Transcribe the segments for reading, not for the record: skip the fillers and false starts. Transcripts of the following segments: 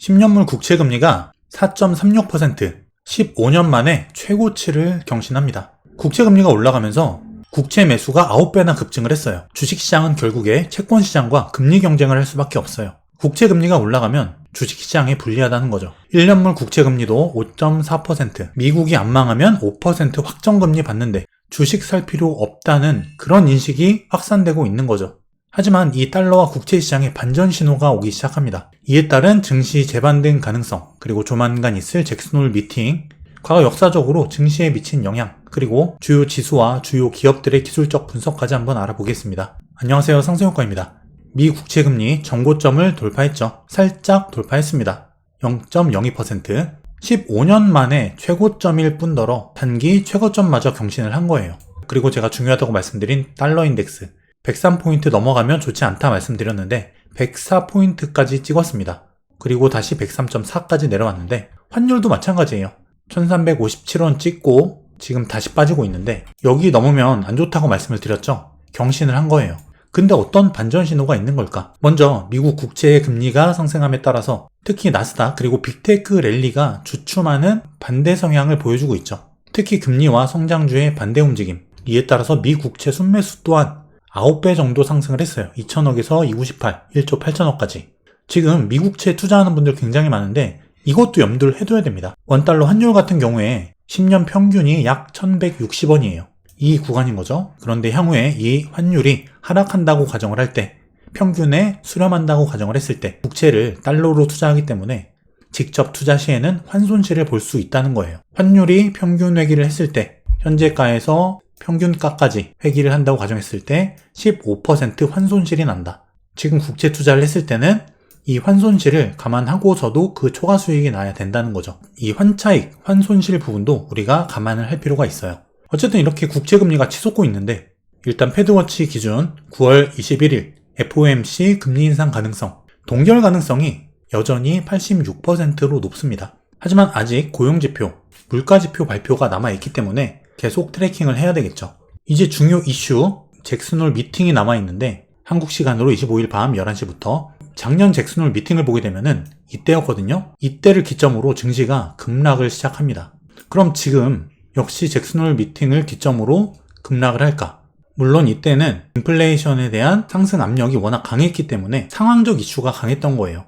10년물 국채금리가 4.36%, 15년 만에 최고치를 경신합니다. 국채금리가 올라가면서 국채 매수가 9배나 급증을 했어요. 주식시장은 결국에 채권시장과 금리 경쟁을 할 수밖에 없어요. 국채금리가 올라가면 주식시장에 불리하다는 거죠. 1년물 국채금리도 5.4%, 미국이 안 망하면 5% 확정금리 받는데 주식 살 필요 없다는 그런 인식이 확산되고 있는 거죠. 하지만 이 달러와 국채시장에 반전 신호가 오기 시작합니다. 이에 따른 증시 재반등 가능성, 그리고 조만간 있을 잭슨홀 미팅, 과거 역사적으로 증시에 미친 영향, 그리고 주요 지수와 주요 기업들의 기술적 분석까지 한번 알아보겠습니다. 안녕하세요, 상승효과입니다. 미 국채금리 정고점을 돌파했죠. 살짝 돌파했습니다. 0.02%, 15년 만에 최고점일 뿐더러 단기 최고점마저 경신을 한 거예요. 그리고 제가 중요하다고 말씀드린 달러 인덱스 103포인트 넘어가면 좋지 않다 말씀드렸는데 104포인트까지 찍었습니다. 그리고 다시 103.4까지 내려왔는데 환율도 마찬가지예요. 1357원 찍고 지금 다시 빠지고 있는데 여기 넘으면 안 좋다고 말씀을 드렸죠. 경신을 한 거예요. 근데 어떤 반전 신호가 있는 걸까? 먼저 미국 국채의 금리가 상승함에 따라서 특히 나스닥 그리고 빅테크 랠리가 주춤하는 반대 성향을 보여주고 있죠. 특히 금리와 성장주의 반대 움직임. 이에 따라서 미 국채 순매수 또한 9배 정도 상승을 했어요. 2천억에서 298, 1조 8천억까지. 지금 미국채 투자하는 분들 굉장히 많은데 이것도 염두를 해둬야 됩니다. 원달러 환율 같은 경우에 10년 평균이 약 1160원이에요. 이 구간인 거죠. 그런데 향후에 이 환율이 하락한다고 가정을 할 때, 평균에 수렴한다고 가정을 했을 때 국채를 달러로 투자하기 때문에 직접 투자 시에는 환손실을 볼 수 있다는 거예요. 환율이 평균 회귀를 했을 때 현재가에서 평균가까지 회귀를 한다고 가정했을 때 15% 환손실이 난다. 지금 국채 투자를 했을 때는 이 환손실을 감안하고서도 그 초과 수익이 나야 된다는 거죠. 이 환차익, 환손실 부분도 우리가 감안을 할 필요가 있어요. 어쨌든 이렇게 국채금리가 치솟고 있는데 일단 패드워치 기준 9월 21일 FOMC 금리 인상 가능성, 동결 가능성이 여전히 86%로 높습니다. 하지만 아직 고용지표, 물가지표 발표가 남아있기 때문에 계속 트래킹을 해야 되겠죠. 이제 중요 이슈 잭슨홀 미팅이 남아있는데 한국 시간으로 25일 밤 11시부터 작년 잭슨홀 미팅을 보게 되면은 이때였거든요. 이때를 기점으로 증시가 급락을 시작합니다. 그럼 지금 역시 잭슨홀 미팅을 기점으로 급락을 할까? 물론 이때는 인플레이션에 대한 상승 압력이 워낙 강했기 때문에 상황적 이슈가 강했던 거예요.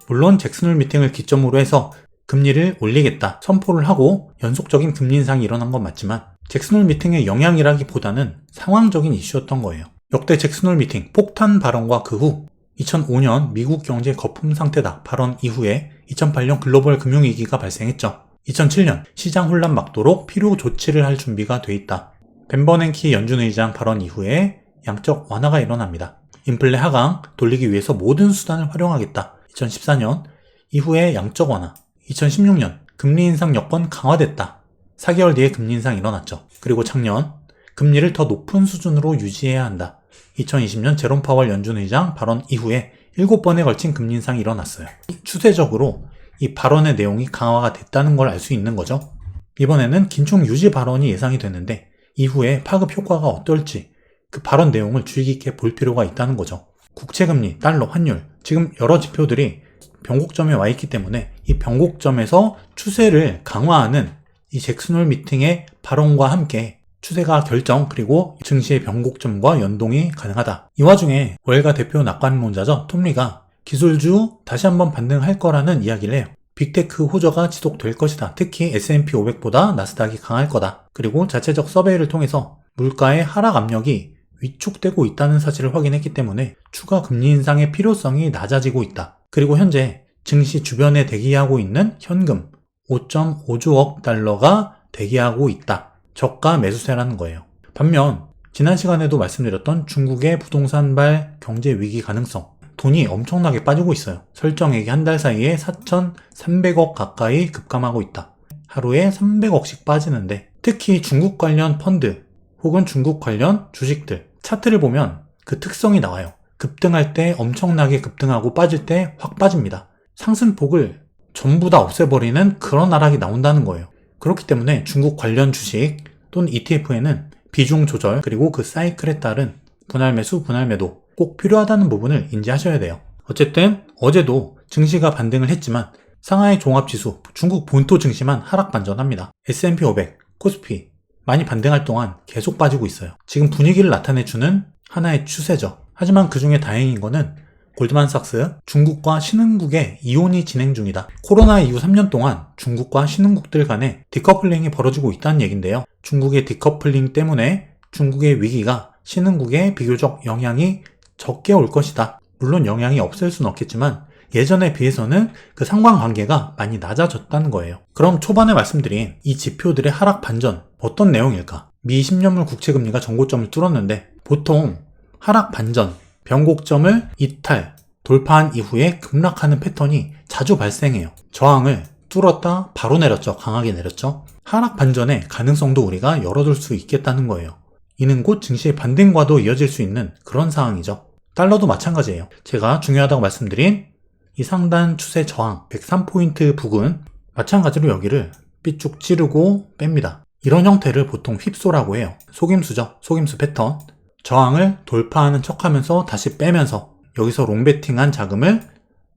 물론 잭슨홀 미팅을 기점으로 해서 금리를 올리겠다 선포를 하고 연속적인 금리 인상이 일어난 건 맞지만 잭슨홀 미팅의 영향이라기보다는 상황적인 이슈였던 거예요. 역대 잭슨홀 미팅 폭탄 발언과 그 후 2005년 미국 경제 거품 상태다 발언 이후에 2008년 글로벌 금융위기가 발생했죠. 2007년 시장 혼란 막도록 필요 조치를 할 준비가 돼 있다. 벤 버냉키 연준 의장 발언 이후에 양적 완화가 일어납니다. 인플레 하강 돌리기 위해서 모든 수단을 활용하겠다. 2014년 이후에 양적 완화. 2016년 금리 인상 여건 강화됐다. 4개월 뒤에 금리 인상이 일어났죠. 그리고 작년 금리를 더 높은 수준으로 유지해야 한다. 2020년 제롬 파월 연준 의장 발언 이후에 7번에 걸친 금리 인상이 일어났어요. 추세적으로 이 발언의 내용이 강화가 됐다는 걸 알 수 있는 거죠. 이번에는 긴축 유지 발언이 예상이 되는데 이후에 파급 효과가 어떨지 그 발언 내용을 주의 깊게 볼 필요가 있다는 거죠. 국채금리, 달러, 환율 지금 여러 지표들이 변곡점에 와 있기 때문에 이 변곡점에서 추세를 강화하는 이 잭슨홀 미팅의 발언과 함께 추세가 결정 그리고 증시의 변곡점과 연동이 가능하다. 이 와중에 월가 대표 낙관론자죠. 톰리가 기술주 다시 한번 반등할 거라는 이야기를 해요. 빅테크 호저가 지속될 것이다. 특히 S&P 500보다 나스닥이 강할 거다. 그리고 자체적 서베이를 통해서 물가의 하락 압력이 위축되고 있다는 사실을 확인했기 때문에 추가 금리 인상의 필요성이 낮아지고 있다. 그리고 현재 증시 주변에 대기하고 있는 현금 5.5조억 달러가 대기하고 있다. 저가 매수세라는 거예요. 반면 지난 시간에도 말씀드렸던 중국의 부동산발 경제 위기 가능성 돈이 엄청나게 빠지고 있어요. 설정액이 한 달 사이에 4,300억 가까이 급감하고 있다. 하루에 300억씩 빠지는데 특히 중국 관련 펀드 혹은 중국 관련 주식들 차트를 보면 그 특성이 나와요. 급등할 때 엄청나게 급등하고 빠질 때 확 빠집니다. 상승폭을 전부 다 없애버리는 그런 하락이 나온다는 거예요. 그렇기 때문에 중국 관련 주식 또는 ETF에는 비중 조절 그리고 그 사이클에 따른 분할 매수, 분할 매도 꼭 필요하다는 부분을 인지하셔야 돼요. 어쨌든 어제도 증시가 반등을 했지만 상하이 종합지수, 중국 본토 증시만 하락 반전합니다. S&P 500, 코스피 많이 반등할 동안 계속 빠지고 있어요. 지금 분위기를 나타내주는 하나의 추세죠. 하지만 그 중에 다행인 거는 골드만삭스, 중국과 신흥국의 이혼이 진행 중이다. 코로나 이후 3년 동안 중국과 신흥국들 간에 디커플링이 벌어지고 있다는 얘긴데요. 중국의 디커플링 때문에 중국의 위기가 신흥국에 비교적 영향이 적게 올 것이다. 물론 영향이 없을 수는 없겠지만 예전에 비해서는 그 상관관계가 많이 낮아졌다는 거예요. 그럼 초반에 말씀드린 이 지표들의 하락 반전 어떤 내용일까? 미 10년물 국채금리가 전고점을 뚫었는데 보통 하락 반전, 변곡점을 이탈, 돌파한 이후에 급락하는 패턴이 자주 발생해요. 저항을 뚫었다 바로 내렸죠. 강하게 내렸죠. 하락 반전의 가능성도 우리가 열어둘 수 있겠다는 거예요. 이는 곧 증시의 반등과도 이어질 수 있는 그런 상황이죠. 달러도 마찬가지예요. 제가 중요하다고 말씀드린 이 상단 추세 저항 103포인트 부근 마찬가지로 여기를 삐쭉 찌르고 뺍니다. 이런 형태를 보통 휩소라고 해요. 속임수죠. 속임수 패턴. 저항을 돌파하는 척하면서 다시 빼면서 여기서 롱베팅한 자금을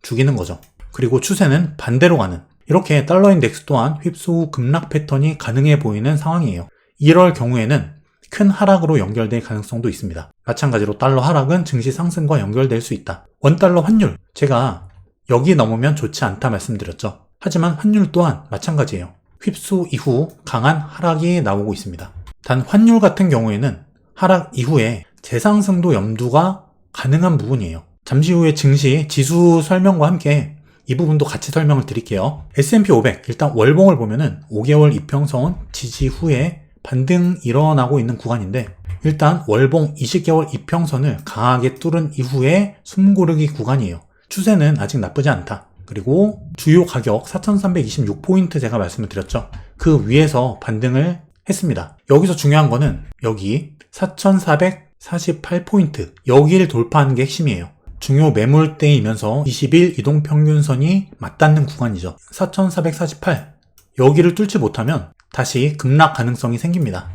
죽이는 거죠. 그리고 추세는 반대로 가는 이렇게 달러 인덱스 또한 휩소 후 급락 패턴이 가능해 보이는 상황이에요. 이럴 경우에는 큰 하락으로 연결될 가능성도 있습니다. 마찬가지로 달러 하락은 증시 상승과 연결될 수 있다. 원달러 환율 제가 여기 넘으면 좋지 않다 말씀드렸죠. 하지만 환율 또한 마찬가지예요. 휩소 이후 강한 하락이 나오고 있습니다. 단 환율 같은 경우에는 하락 이후에 재상승도 염두가 가능한 부분이에요. 잠시 후에 증시 지수 설명과 함께 이 부분도 같이 설명을 드릴게요. S&P 500 일단 월봉을 보면은 5개월 이평선 지지 후에 반등 일어나고 있는 구간인데 일단 월봉 20개월 이평선을 강하게 뚫은 이후에 숨고르기 구간이에요. 추세는 아직 나쁘지 않다. 그리고 주요 가격 4,326포인트 제가 말씀을 드렸죠. 그 위에서 반등을 했습니다. 여기서 중요한 거는 여기 4,448포인트 여기를 돌파하는 게 핵심이에요. 중요 매물대이면서 20일 이동평균선이 맞닿는 구간이죠. 4,448 여기를 뚫지 못하면 다시 급락 가능성이 생깁니다.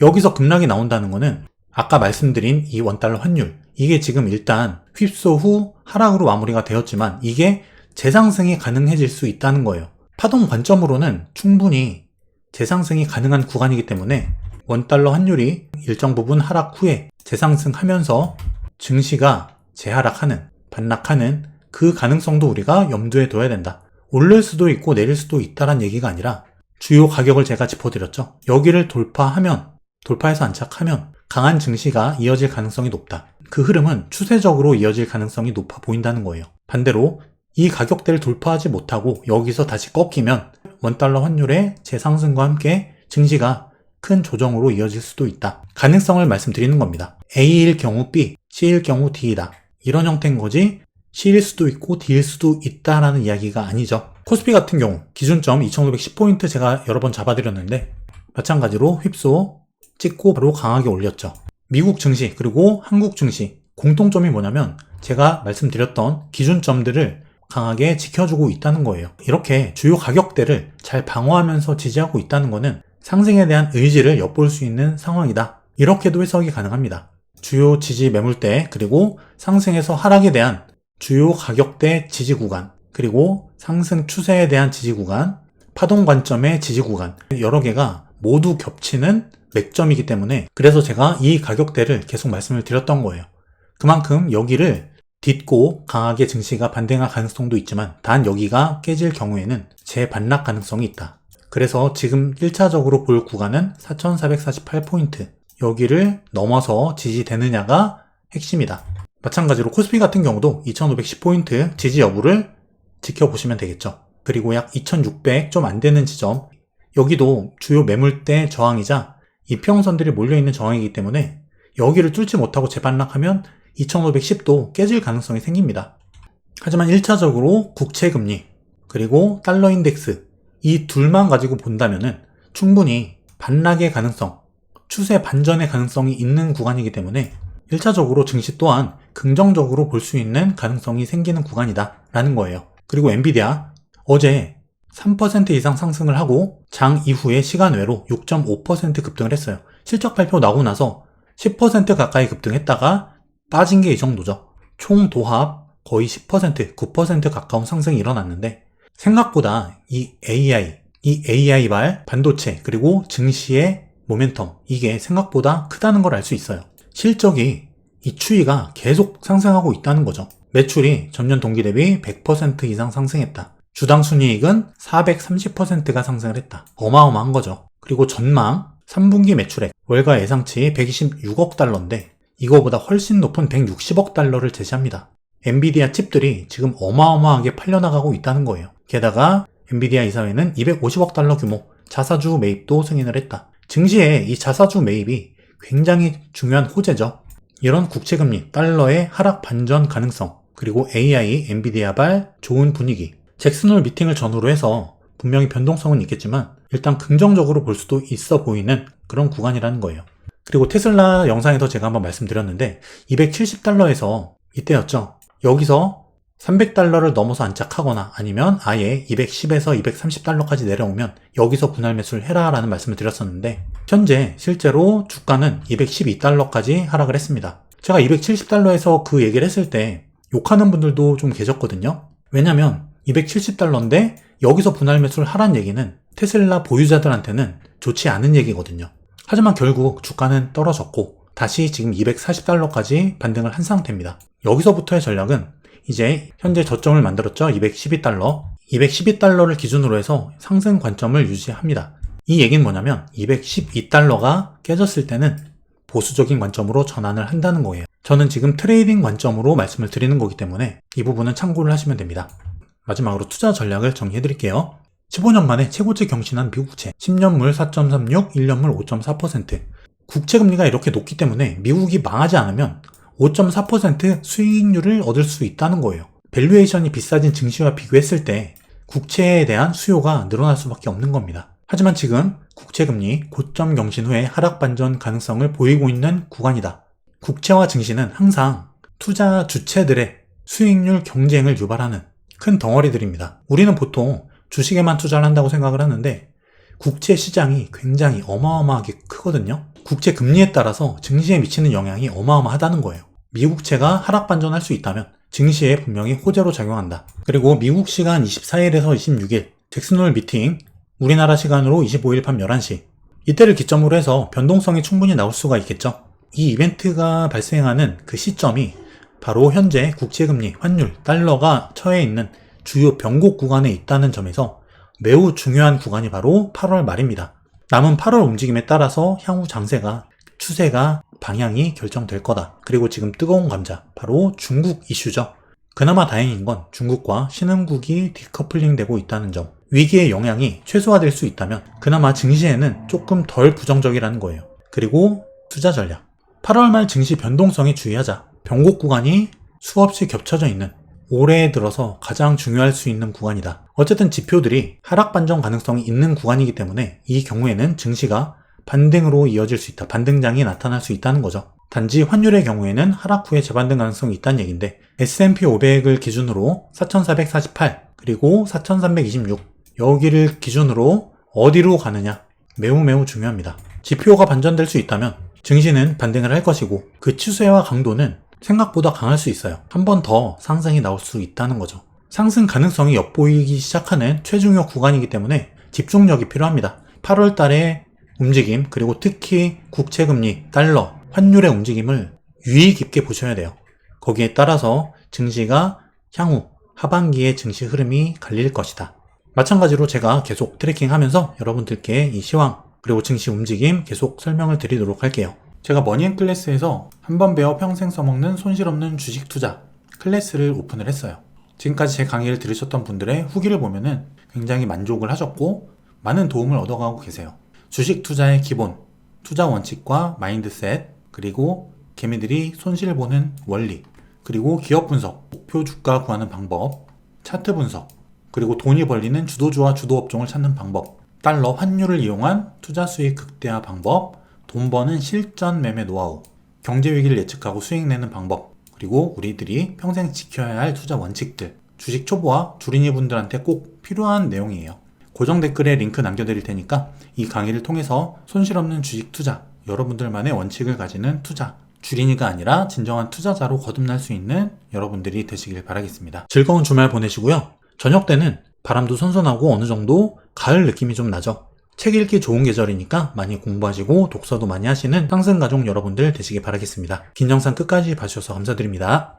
여기서 급락이 나온다는 거는 아까 말씀드린 이 원달러 환율 이게 지금 일단 휩소 후 하락으로 마무리가 되었지만 이게 재상승이 가능해질 수 있다는 거예요. 파동 관점으로는 충분히 재상승이 가능한 구간이기 때문에 원달러 환율이 일정 부분 하락 후에 재상승하면서 증시가 재하락하는, 반락하는 그 가능성도 우리가 염두에 둬야 된다. 오를 수도 있고 내릴 수도 있다는 얘기가 아니라 주요 가격을 제가 짚어드렸죠. 여기를 돌파해서 안착하면 강한 증시가 이어질 가능성이 높다. 그 흐름은 추세적으로 이어질 가능성이 높아 보인다는 거예요. 반대로 이 가격대를 돌파하지 못하고 여기서 다시 꺾이면 원달러 환율의 재상승과 함께 증시가 큰 조정으로 이어질 수도 있다. 가능성을 말씀드리는 겁니다. A일 경우 B, C일 경우 D이다. 이런 형태인 거지 C일 수도 있고 D일 수도 있다라는 이야기가 아니죠. 코스피 같은 경우 기준점 2510포인트 제가 여러 번 잡아드렸는데 마찬가지로 휩소 찍고 바로 강하게 올렸죠. 미국 증시 그리고 한국 증시 공통점이 뭐냐면 제가 말씀드렸던 기준점들을 강하게 지켜주고 있다는 거예요. 이렇게 주요 가격대를 잘 방어하면서 지지하고 있다는 거는 상승에 대한 의지를 엿볼 수 있는 상황이다. 이렇게도 해석이 가능합니다. 주요 지지 매물대 그리고 상승에서 하락에 대한 주요 가격대 지지 구간 그리고 상승 추세에 대한 지지 구간 파동 관점의 지지 구간 여러 개가 모두 겹치는 맥점이기 때문에 그래서 제가 이 가격대를 계속 말씀을 드렸던 거예요. 그만큼 여기를 딛고 강하게 증시가 반등할 가능성도 있지만 단 여기가 깨질 경우에는 재반락 가능성이 있다. 그래서 지금 1차적으로 볼 구간은 4,448포인트 여기를 넘어서 지지되느냐가 핵심이다. 마찬가지로 코스피 같은 경우도 2,510포인트 지지 여부를 지켜보시면 되겠죠. 그리고 약 2,600 좀 안 되는 지점 여기도 주요 매물대 저항이자 이평선들이 몰려있는 저항이기 때문에 여기를 뚫지 못하고 재반락하면 2510도 깨질 가능성이 생깁니다. 하지만 1차적으로 국채금리 그리고 달러 인덱스 이 둘만 가지고 본다면은 충분히 반락의 가능성, 추세 반전의 가능성이 있는 구간이기 때문에 1차적으로 증시 또한 긍정적으로 볼 수 있는 가능성이 생기는 구간이다 라는 거예요. 그리고 엔비디아 어제 3% 이상 상승을 하고 장 이후에 시간 외로 6.5% 급등을 했어요. 실적 발표 나오고 나서 10% 가까이 급등했다가 빠진 게 이 정도죠. 총 도합 거의 10%, 9% 가까운 상승이 일어났는데 생각보다 이 AI발 반도체 그리고 증시의 모멘텀 이게 생각보다 크다는 걸 알 수 있어요. 실적이 이 추이가 계속 상승하고 있다는 거죠. 매출이 전년 동기 대비 100% 이상 상승했다. 주당 순이익은 430%가 상승을 했다. 어마어마한 거죠. 그리고 전망 3분기 매출액 월가 예상치 126억 달러인데 이거보다 훨씬 높은 160억 달러를 제시합니다. 엔비디아 칩들이 지금 어마어마하게 팔려나가고 있다는 거예요. 게다가 엔비디아 이사회는 250억 달러 규모 자사주 매입도 승인을 했다. 증시에 이 자사주 매입이 굉장히 중요한 호재죠. 이런 국채금리, 달러의 하락 반전 가능성, 그리고 AI, 엔비디아발 좋은 분위기. 잭슨홀 미팅을 전후로 해서 분명히 변동성은 있겠지만 일단 긍정적으로 볼 수도 있어 보이는 그런 구간이라는 거예요. 그리고 테슬라 영상에서 제가 한번 말씀드렸는데 270달러에서 이때였죠. 여기서 300달러를 넘어서 안착하거나 아니면 아예 210에서 230달러까지 내려오면 여기서 분할 매수를 해라 라는 말씀을 드렸었는데 현재 실제로 주가는 212달러까지 하락을 했습니다. 제가 270달러에서 그 얘기를 했을 때 욕하는 분들도 좀 계셨거든요. 왜냐면 270달러인데 여기서 분할 매수를 하란 얘기는 테슬라 보유자들한테는 좋지 않은 얘기거든요. 하지만 결국 주가는 떨어졌고 다시 지금 240달러까지 반등을 한 상태입니다. 여기서부터의 전략은 이제 현재 저점을 만들었죠. 212달러. 212달러를 기준으로 해서 상승 관점을 유지합니다. 이 얘기는 뭐냐면 212달러가 깨졌을 때는 보수적인 관점으로 전환을 한다는 거예요. 저는 지금 트레이딩 관점으로 말씀을 드리는 거기 때문에 이 부분은 참고를 하시면 됩니다. 마지막으로 투자 전략을 정리해 드릴게요. 15년 만에 최고치 경신한 미국채 10년물 4.36, 1년물 5.4%. 국채금리가 이렇게 높기 때문에 미국이 망하지 않으면 5.4% 수익률을 얻을 수 있다는 거예요. 밸류에이션이 비싸진 증시와 비교했을 때 국채에 대한 수요가 늘어날 수밖에 없는 겁니다. 하지만 지금 국채금리 고점 경신 후에 하락 반전 가능성을 보이고 있는 구간이다. 국채와 증시는 항상 투자 주체들의 수익률 경쟁을 유발하는 큰 덩어리들입니다. 우리는 보통 주식에만 투자를 한다고 생각을 하는데 국채 시장이 굉장히 어마어마하게 크거든요. 국채 금리에 따라서 증시에 미치는 영향이 어마어마하다는 거예요. 미국채가 하락 반전할 수 있다면 증시에 분명히 호재로 작용한다. 그리고 미국 시간 24일에서 26일 잭슨홀 미팅, 우리나라 시간으로 25일 밤 11시 이때를 기점으로 해서 변동성이 충분히 나올 수가 있겠죠. 이 이벤트가 발생하는 그 시점이 바로 현재 국채금리, 환율, 달러가 처해 있는 주요 변곡 구간에 있다는 점에서 매우 중요한 구간이 바로 8월 말입니다. 남은 8월 움직임에 따라서 향후 장세가, 추세가, 방향이 결정될 거다. 그리고 지금 뜨거운 감자, 바로 중국 이슈죠. 그나마 다행인 건 중국과 신흥국이 디커플링 되고 있다는 점. 위기의 영향이 최소화될 수 있다면 그나마 증시에는 조금 덜 부정적이라는 거예요. 그리고 투자 전략. 8월 말 증시 변동성에 주의하자. 변곡 구간이 수없이 겹쳐져 있는 올해 들어서 가장 중요할 수 있는 구간이다. 어쨌든 지표들이 하락 반전 가능성이 있는 구간이기 때문에 이 경우에는 증시가 반등으로 이어질 수 있다. 반등장이 나타날 수 있다는 거죠. 단지 환율의 경우에는 하락 후에 재반등 가능성이 있다는 얘기인데 S&P 500을 기준으로 4,448 그리고 4,326 여기를 기준으로 어디로 가느냐 매우 중요합니다. 지표가 반전될 수 있다면 증시는 반등을 할 것이고 그 추세와 강도는 생각보다 강할 수 있어요. 한 번 더 상승이 나올 수 있다는 거죠. 상승 가능성이 엿보이기 시작하는 최중요 구간이기 때문에 집중력이 필요합니다. 8월 달에 움직임, 그리고 특히 국채금리, 달러, 환율의 움직임을 유의 깊게 보셔야 돼요. 거기에 따라서 증시가 향후 하반기의 증시 흐름이 갈릴 것이다. 마찬가지로 제가 계속 트래킹하면서 여러분들께 이 시황 그리고 증시 움직임 계속 설명을 드리도록 할게요. 제가 머니앤클래스에서 한번 배워 평생 써먹는 손실 없는 주식 투자 클래스를 오픈을 했어요. 지금까지 제 강의를 들으셨던 분들의 후기를 보면은 굉장히 만족을 하셨고 많은 도움을 얻어가고 계세요. 주식 투자의 기본, 투자 원칙과 마인드셋, 그리고 개미들이 손실을 보는 원리, 그리고 기업 분석, 목표 주가 구하는 방법, 차트 분석, 그리고 돈이 벌리는 주도주와 주도업종을 찾는 방법, 달러 환율을 이용한 투자 수익 극대화 방법, 돈 버는 실전 매매 노하우, 경제 위기를 예측하고 수익 내는 방법, 그리고 우리들이 평생 지켜야 할 투자 원칙들, 주식 초보와 주린이 분들한테 꼭 필요한 내용이에요. 고정 댓글에 링크 남겨드릴 테니까 이 강의를 통해서 손실 없는 주식 투자, 여러분들만의 원칙을 가지는 투자 주린이가 아니라 진정한 투자자로 거듭날 수 있는 여러분들이 되시길 바라겠습니다. 즐거운 주말 보내시고요. 저녁 때는 바람도 선선하고 어느 정도 가을 느낌이 좀 나죠. 책 읽기 좋은 계절이니까 많이 공부하시고 독서도 많이 하시는 상승가족 여러분들 되시길 바라겠습니다. 긴 영상 끝까지 봐주셔서 감사드립니다.